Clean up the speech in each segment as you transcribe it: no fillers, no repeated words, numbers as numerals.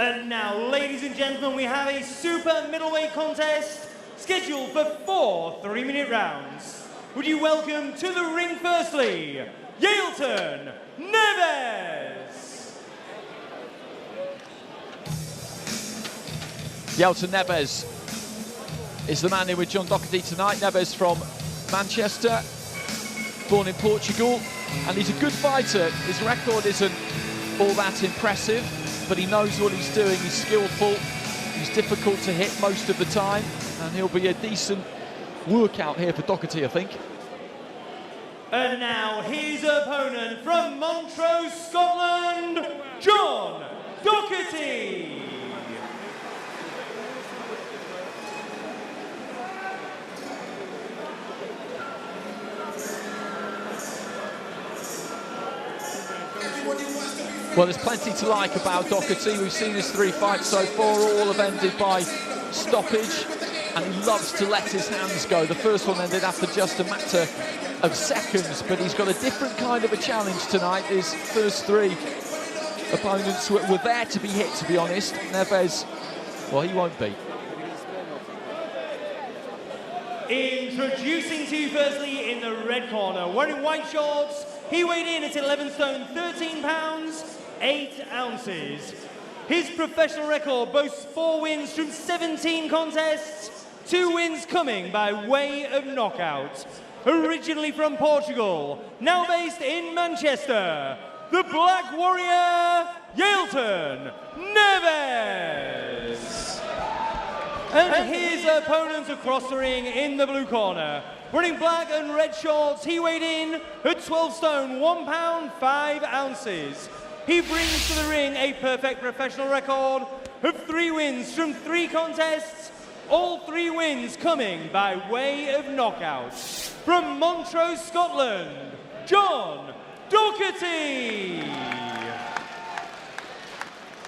And now, ladies and gentlemen, we have a super middleweight contest scheduled for 4 3-minute rounds. Would you welcome to the ring firstly, Yailton, Neves. Yailton Neves is the man in with John Docherty tonight. Neves from Manchester, born in Portugal, and he's a good fighter. His record isn't all that impressive, but he knows what he's doing. He's skillful, he's difficult to hit most of the time, and he'll be a decent workout here for Docherty, I think. And now his opponent from Montrose, Scotland, John Docherty. Well, there's plenty to like about Docherty. We've seen his 3 fights so far, all have ended by stoppage, and he loves to let his hands go. The first one ended after just a matter of seconds, but he's got a different kind of a challenge tonight. His first 3 opponents were there to be hit, to be honest. Neves, well, he won't be. Introducing to you firstly in the red corner, wearing white shorts, he weighed in at 11 stone, 13 pounds, 8 ounces. His professional record boasts 4 wins from 17 contests, 2 wins coming by way of knockout. Originally from Portugal, now based in Manchester, the Black Warrior, Yailton Neves. And his opponent across the ring in the blue corner, wearing black and red shorts, he weighed in at 12 stone, 1 pound, 5 ounces. He brings to the ring a perfect professional record of 3 wins from 3 contests, all 3 wins coming by way of knockout. From Montrose, Scotland, John Docherty.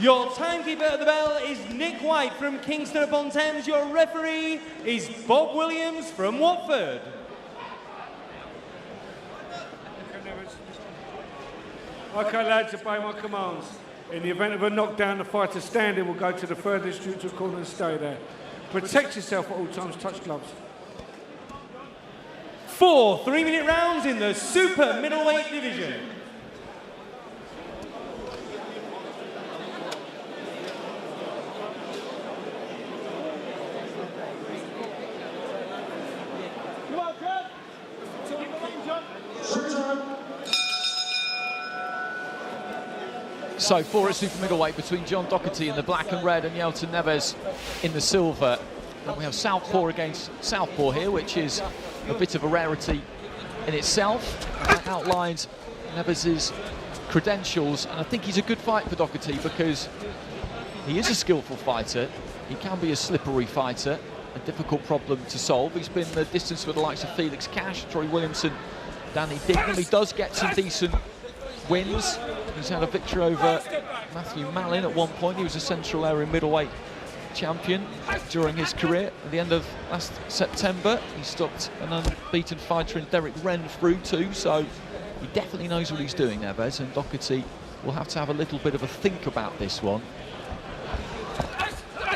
Your timekeeper at the bell is Nick White from Kingston upon Thames. Your referee is Bob Williams from Watford. Okay, lads, obey my commands. In the event of a knockdown, the fighter standing will go to the furthest neutral corner and stay there. Protect yourself at all times, touch gloves. 4 3-minute rounds in the super middleweight division. So 4 at super middleweight between John Docherty in the black and red and Yailton Neves in the silver. And we have southpaw against southpaw here, which is a bit of a rarity in itself. That outlines Neves's credentials, and I think he's a good fight for Docherty because he is a skillful fighter. He can be a slippery fighter, a difficult problem to solve. He's been the distance with the likes of Felix Cash, Troy Williamson, Danny Dignam. He does get some decent wins. He's had a victory over Matthew Mallin at one point. He was a Central Area middleweight champion during his career. At the end of last September, he stopped an unbeaten fighter in Derek Wren through too, so he definitely knows what he's doing, Neves, and Docherty will have to have a little bit of a think about this one.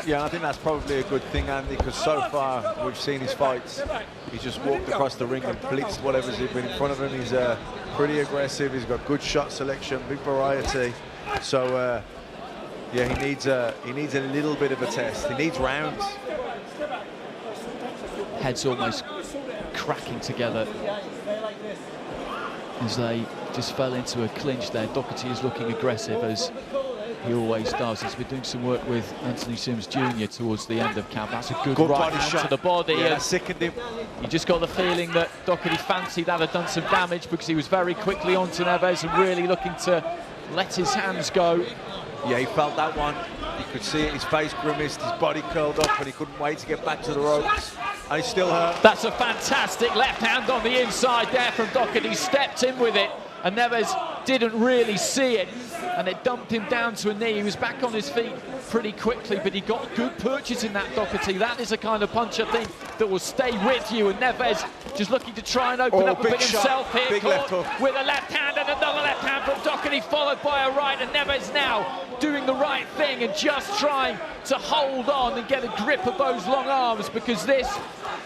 Yeah, I think that's probably a good thing, Andy, because so far we've seen his fights. He's just walked across the ring and blitzed whatever's been in front of him. He's pretty aggressive. He's got good shot selection, big variety. So yeah, he needs a little bit of a test. He needs rounds. Heads almost cracking together as they just fell into a clinch there. Docherty is looking aggressive, as he always does. He's been doing some work with Anthony Sims Jr. towards the end of camp. That's a good right hand shot to the body. Yeah, sickened him. You just got the feeling that Docherty fancied that had done some damage because he was very quickly on to Neves and really looking to let his hands go. Yeah, he felt that one. You could see it, his face grimaced, his body curled up, and he couldn't wait to get back to the ropes. And he still hurt. That's a fantastic left hand on the inside there from Docherty. Stepped in with it, and Neves didn't really see it, and it dumped him down to a knee. He was back on his feet pretty quickly, but he got good purchase in that, Docherty. That is a kind of punch, I think, that will stay with you. And Neves just looking to try and open up a bit himself here. Big left hook. With a left hand and another left hand from Docherty, followed by a right. And Neves now doing the right thing and just trying to hold on and get a grip of those long arms, because this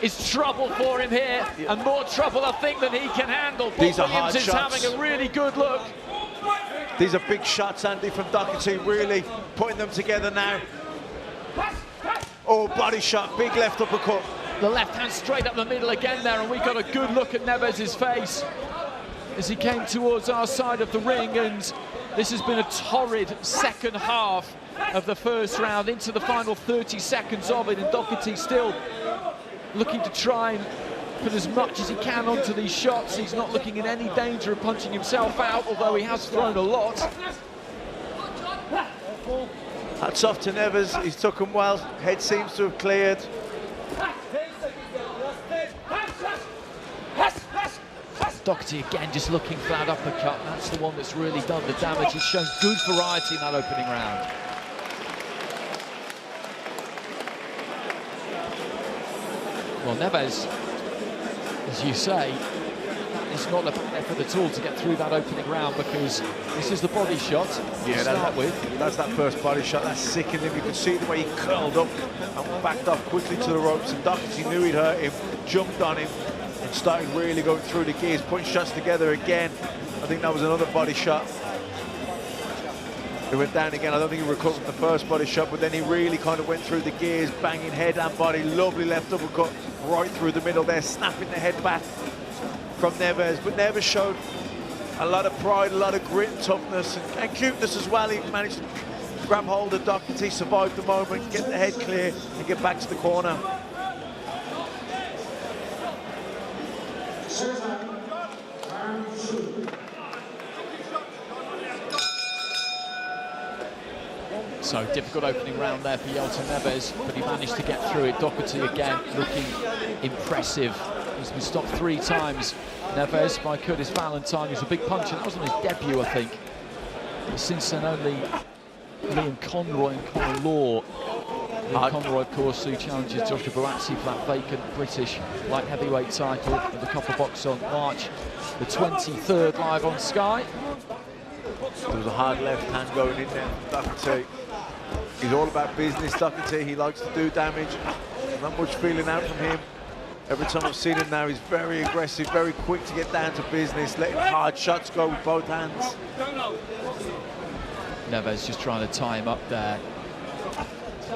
is trouble for him here, and more trouble, I think, than he can handle. These Bob are hard Williams is shots. having a really good look. These are big shots, Andy, from Docherty, really putting them together now. Oh, body shot, big left uppercut. The left hand straight up the middle again there, and we got a good look at Neves' face as he came towards our side of the ring. And this has been a torrid second half of the first round, into the final 30 seconds of it, and Docherty still looking to try and put as much as he can onto these shots. He's not looking in any danger of punching himself out, although he has thrown a lot. Hats off to Neves, he's took him well, head seems to have cleared. Docherty again just looking for that uppercut. That's the one that's really done the damage. He's shown good variety in that opening round. Well, Neves, as you say, it's not an effort at all to get through that opening round, because this is the body shot to start with. That's that first body shot, that's sickened him. You could see the way he curled up and backed off quickly to the ropes, and Docherty knew he'd hurt him, jumped on him, and started really going through the gears, putting shots together again. I think that was another body shot. He went down again. I don't think he recovered from the first body shot, but then he really kind of went through the gears, banging head and body. Lovely left uppercut right through the middle there, snapping the head back from Neves. But Neves showed a lot of pride, a lot of grit and toughness, and cuteness as well. He managed to grab hold of Docherty, survive the moment, get the head clear, and get back to the corner. So difficult opening round there for Yailton Neves, but he managed to get through it. Docherty again looking impressive. He's been stopped 3 times, Neves, by Curtis Valentine, who's a big puncher. That was on his debut, I think. But since then, only Liam Conroy and Conor Law. Liam Conroy, of course, who challenges Joshua Buatsi for that vacant British light heavyweight title at the Copper Box on March the 23rd, live on Sky. There was a hard left hand going in there from Docherty. He's all about business, Docherty. He likes to do damage. Not much feeling out from him. Every time I've seen him now, he's very aggressive, very quick to get down to business, letting hard shots go with both hands. Neves just trying to tie him up there.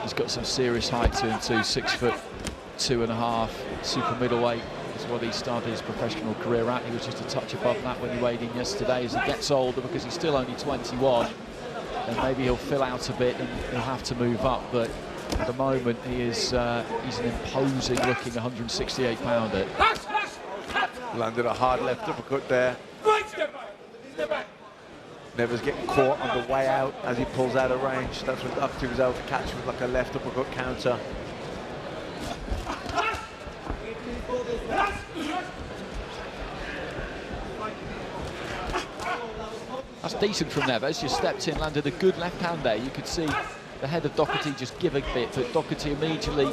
He's got some serious height to him too, 6'2½", super middleweight is what he started his professional career at. He was just a touch above that when he weighed in yesterday. As he gets older, because he's still only 21, and maybe he'll fill out a bit and he'll have to move up, but at the moment he is he's an imposing looking 168-pounder. Landed a hard left uppercut there. Neves getting caught on the way out as he pulls out of range. That's when Docherty was able to catch him with like a left uppercut counter. That's decent from Neves. Just stepped in, landed a good left hand there. You could see the head of Docherty just give a bit, but Docherty immediately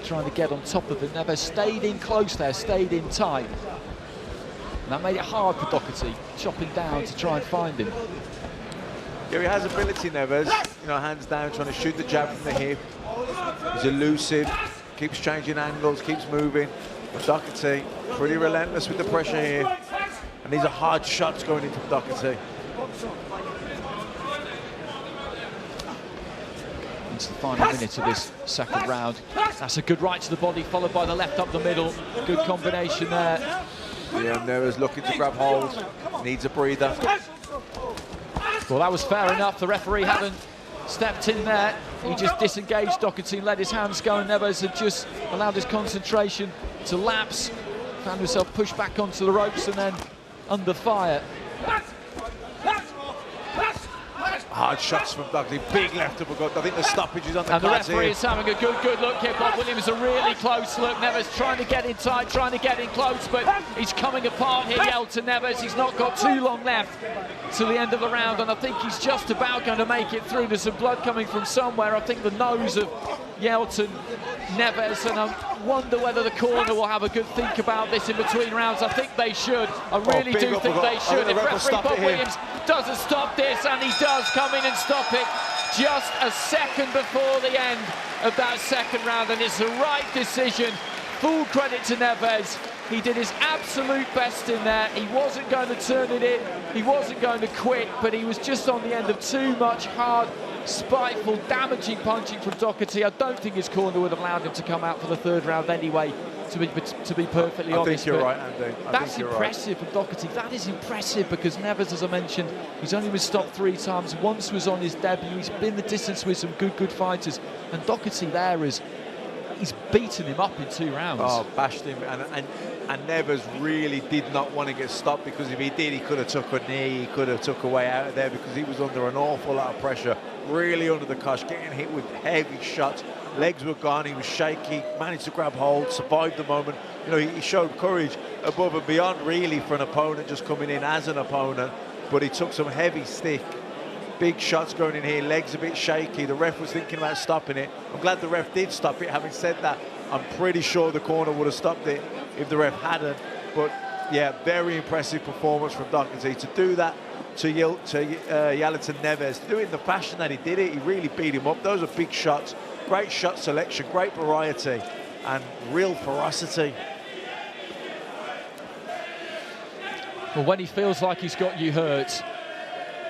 trying to get on top of it. Neves stayed in close there, stayed in tight. And that made it hard for Docherty, chopping down to try and find him. Yeah, he has ability, Neves. You know, hands down, trying to shoot the jab from the hip. He's elusive, keeps changing angles, keeps moving. But Docherty, pretty relentless with the pressure here. And these are hard shots going in from Docherty. Into the final minute of this second round. That's a good right to the body, followed by the left up the middle. Good combination there. Yeah, Neves looking to grab hold. Needs a breather. Well, that was fair enough. The referee hadn't stepped in there. He just disengaged Docherty and let his hands go, and Neves had just allowed his concentration to lapse. Found himself pushed back onto the ropes and then under fire. Hard shots from Docherty, big left uppercut. I think the stoppage is on the And the cards referee here. is having a good look here. Bob Williams, a really close look. Neves trying to get in tight, trying to get in close, but he's coming apart here, Yailton Neves. He's not got too long left to the end of the round, and I think he's just about going to make it through. There's some blood coming from somewhere. I think the nose of Yailton Neves, and I wonder whether the corner will have a good think about this in between rounds. I think they should. I really do think they should. If referee Bob Williams doesn't stop this, and he does come in and stop it just a second before the end of that second round, and it's the right decision. Full credit to Neves. He did his absolute best in there. He wasn't going to turn it in. He wasn't going to quit, but he was just on the end of too much hard, spiteful, damaging punching from Docherty. I don't think his corner would have allowed him to come out for the third round anyway, to be perfectly honest. I think you're right, Andy. That's impressive from Docherty. That is impressive because Neves, as I mentioned, he's only been stopped 3 times. Once was on his debut. He's been the distance with some good fighters. And Docherty there he's beaten him up in 2 rounds. Oh, bashed him. And Neves really did not want to get stopped, because if he did, he could have took a knee, he could have took a way out of there, because he was under an awful lot of pressure, really under the cosh, getting hit with heavy shots. Legs were gone, he was shaky, managed to grab hold, survived the moment. You know, he showed courage above and beyond, really, for an opponent just coming in as an opponent, but he took some heavy stick. Big shots going in here, legs a bit shaky. The ref was thinking about stopping it. I'm glad the ref did stop it. Having said that, I'm pretty sure the corner would have stopped it if the ref hadn't. But yeah, very impressive performance from Docherty. To do that to Yailton Neves, to do it in the fashion that he did it, he really beat him up. Those are big shots, great shot selection, great variety, and real ferocity. Well, when he feels like he's got you hurt,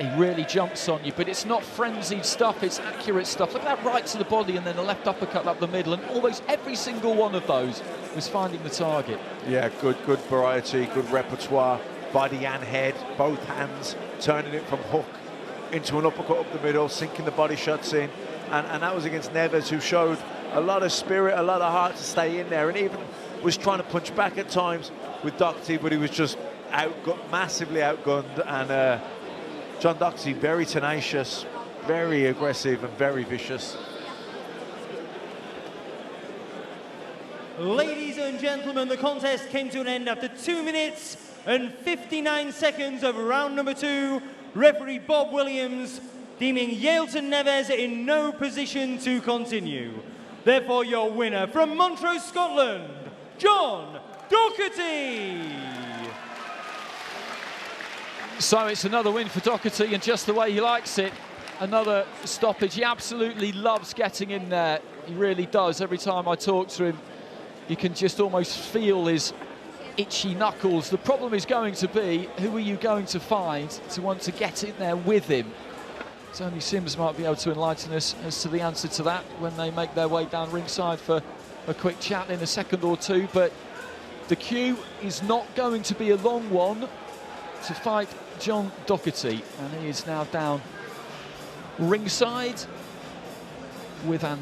he really jumps on you, but it's not frenzied stuff, it's accurate stuff. Look at that right to the body and then the left uppercut up the middle, and almost every single one of those was finding the target. Yeah, good variety, good repertoire, body and head, both hands, turning it from hook into an uppercut up the middle, sinking the body shots in, and that was against Neves, who showed a lot of spirit, a lot of heart to stay in there, and even was trying to punch back at times with Docherty, but he was just massively outgunned, and John Docherty, very tenacious, very aggressive and very vicious. Ladies and gentlemen, the contest came to an end after 2 minutes and 59 seconds of round number 2. Referee Bob Williams deeming Yailton Neves in no position to continue. Therefore, your winner from Montrose, Scotland, John Docherty. So it's another win for Docherty, and just the way he likes it. Another stoppage. He absolutely loves getting in there. He really does. Every time I talk to him, you can just almost feel his itchy knuckles. The problem is going to be, who are you going to find to want to get in there with him? Tony Sims might be able to enlighten us as to the answer to that when they make their way down ringside for a quick chat in a second or two. But the queue is not going to be a long one to fight John Docherty, and he is now down ringside with Andy.